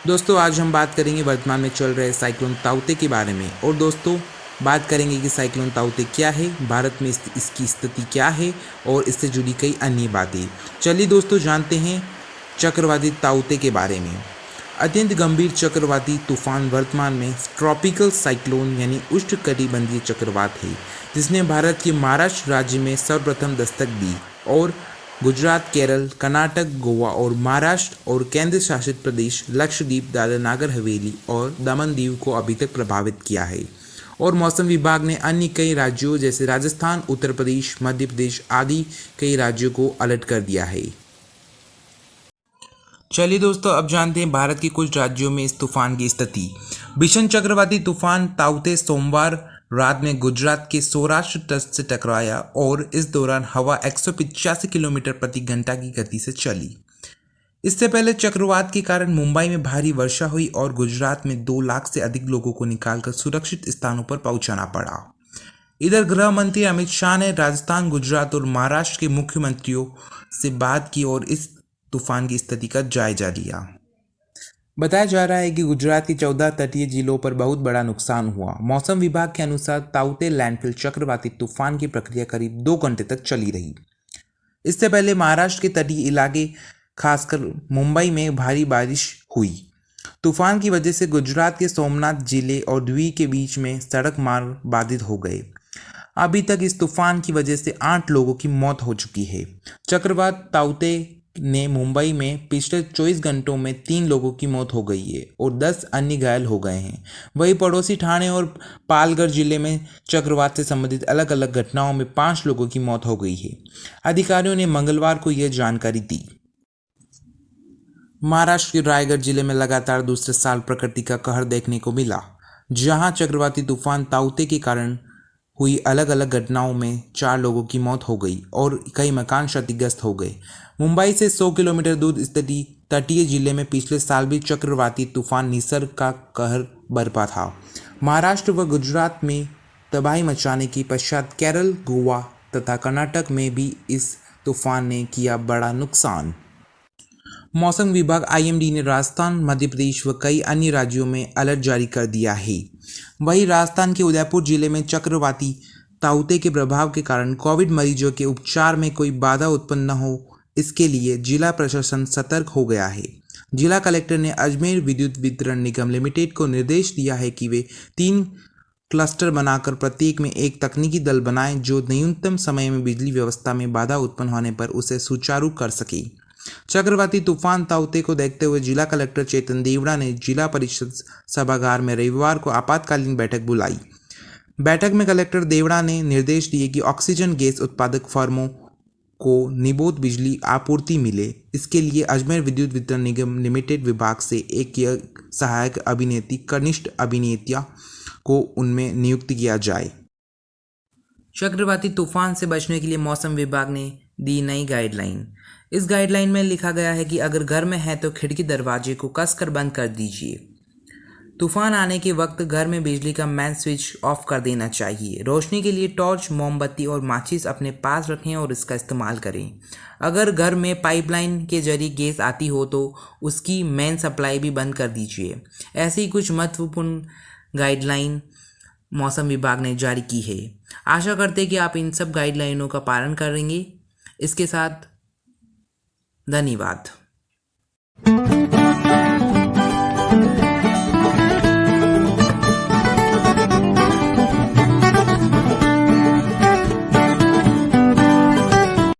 दोस्तों आज हम बात करेंगे वर्तमान में चल रहे साइक्लोन ताउते के बारे में। और दोस्तों बात करेंगे कि साइक्लोन ताउते क्या है, भारत में इसकी स्थिति क्या है और इससे जुड़ी कई अन्य बातें। चलिए दोस्तों जानते हैं चक्रवाती ताउते के बारे में। अत्यंत गंभीर चक्रवाती तूफान वर्तमान में ट्रॉपिकल साइक्लोन यानी उष्णकटिबंधीय चक्रवात है, जिसने भारत के महाराष्ट्र राज्य में सर्वप्रथम दस्तक दी और गुजरात, केरल, कर्नाटक, गोवा और महाराष्ट्र और केंद्र शासित प्रदेश लक्षद्वीप, दादरा नागर हवेली और दमन दीव को अभी तक प्रभावित किया है। और मौसम विभाग ने अन्य कई राज्यों जैसे राजस्थान, उत्तर प्रदेश, मध्य प्रदेश आदि कई राज्यों को अलर्ट कर दिया है। चलिए दोस्तों अब जानते हैं भारत के कुछ राज्यों में इस तूफान की स्थिति। भीषण चक्रवाती तूफान ताउते सोमवार रात में गुजरात के सौराष्ट्र तट से टकराया और इस दौरान हवा 185 किलोमीटर प्रति घंटा की गति से चली। इससे पहले चक्रवात के कारण मुंबई में भारी वर्षा हुई और गुजरात में 2 लाख से अधिक लोगों को निकालकर सुरक्षित स्थानों पर पहुंचाना पड़ा। इधर गृह मंत्री अमित शाह ने राजस्थान, गुजरात और महाराष्ट्र के मुख्यमंत्रियों से बात की और इस तूफान की स्थिति का जायजा लिया। बताया जा रहा है कि गुजरात के 14 तटीय जिलों पर बहुत बड़ा नुकसान हुआ। मौसम विभाग के अनुसार ताउते लैंडफिल चक्रवाती तूफान की प्रक्रिया करीब 2 घंटे तक चली रही। इससे पहले महाराष्ट्र के तटीय इलाके खासकर मुंबई में भारी बारिश हुई। तूफान की वजह से गुजरात के सोमनाथ जिले और द्वीप के बीच में सड़क मार्ग बाधित हो गए। अभी तक इस तूफान की वजह से 8 लोगों की मौत हो चुकी है। चक्रवात ताउते ने मुंबई में पिछले 24 घंटों में 3 लोगों की मौत हो गई है और 10 अन्य घायल हो गए हैं। वहीं पड़ोसी ठाणे और पालघर जिले में चक्रवात से संबंधित अलग अलग घटनाओं में 5 लोगों की मौत हो गई है। अधिकारियों ने मंगलवार को यह जानकारी दी। महाराष्ट्र के रायगढ़ जिले में लगातार दूसरे साल प्रकृति का कहर देखने को मिला, जहां चक्रवाती तूफान ताउते के कारण हुई अलग अलग घटनाओं में 4 लोगों की मौत हो गई और कई मकान क्षतिग्रस्त हो गए। मुंबई से 100 किलोमीटर दूर स्थित तटीय जिले में पिछले साल भी चक्रवाती तूफान निसर्ग का कहर बरपा था। महाराष्ट्र व गुजरात में तबाही मचाने के पश्चात केरल, गोवा तथा कर्नाटक में भी इस तूफान ने किया बड़ा नुकसान। मौसम विभाग IMD ने राजस्थान, मध्य प्रदेश व कई अन्य राज्यों में अलर्ट जारी कर दिया है। वहीं राजस्थान के उदयपुर जिले में चक्रवाती ताउते के प्रभाव के कारण कोविड मरीजों के उपचार में कोई बाधा उत्पन्न न हो, इसके लिए जिला प्रशासन सतर्क हो गया है। जिला कलेक्टर ने अजमेर विद्युत वितरण निगम लिमिटेड को निर्देश दिया है कि वे 3 क्लस्टर बनाकर प्रत्येक में एक तकनीकी दल बनाएं, जो न्यूनतम समय में बिजली व्यवस्था में बाधा उत्पन्न होने पर उसे सुचारू कर सके। चक्रवाती तूफान ताउते को देखते हुए जिला कलेक्टर चेतन देवड़ा ने जिला परिषद सभागार में रविवार को आपातकालीन बैठक बुलाई। बैठक में कलेक्टर देवड़ा ने निर्देश दिए कि ऑक्सीजन गैस उत्पादक फर्मों को निबोध बिजली आपूर्ति मिले। इसके लिए अजमेर विद्युत वितरण निगम लिमिटेड विभाग से एक सहायक अभिनेत्री कनिष्ठ अभिनेत्या को उनमें नियुक्त किया जाए। चक्रवाती तूफान से बचने के लिए मौसम विभाग ने दी नई गाइडलाइन। इस गाइडलाइन में लिखा गया है कि अगर घर में है तो खिड़की दरवाजे को कसकर बंद कर दीजिए। तूफान आने के वक्त घर में बिजली का मेन स्विच ऑफ कर देना चाहिए। रोशनी के लिए टॉर्च, मोमबत्ती और माचिस अपने पास रखें और इसका इस्तेमाल करें। अगर घर में पाइपलाइन के जरिए गैस आती हो तो उसकी मेन सप्लाई भी बंद कर दीजिए। ऐसी ही कुछ महत्वपूर्ण गाइडलाइन मौसम विभाग ने जारी की है। आशा करते हैं कि आप इन सब गाइडलाइनों का पालन करेंगे। इसके साथ धन्यवाद।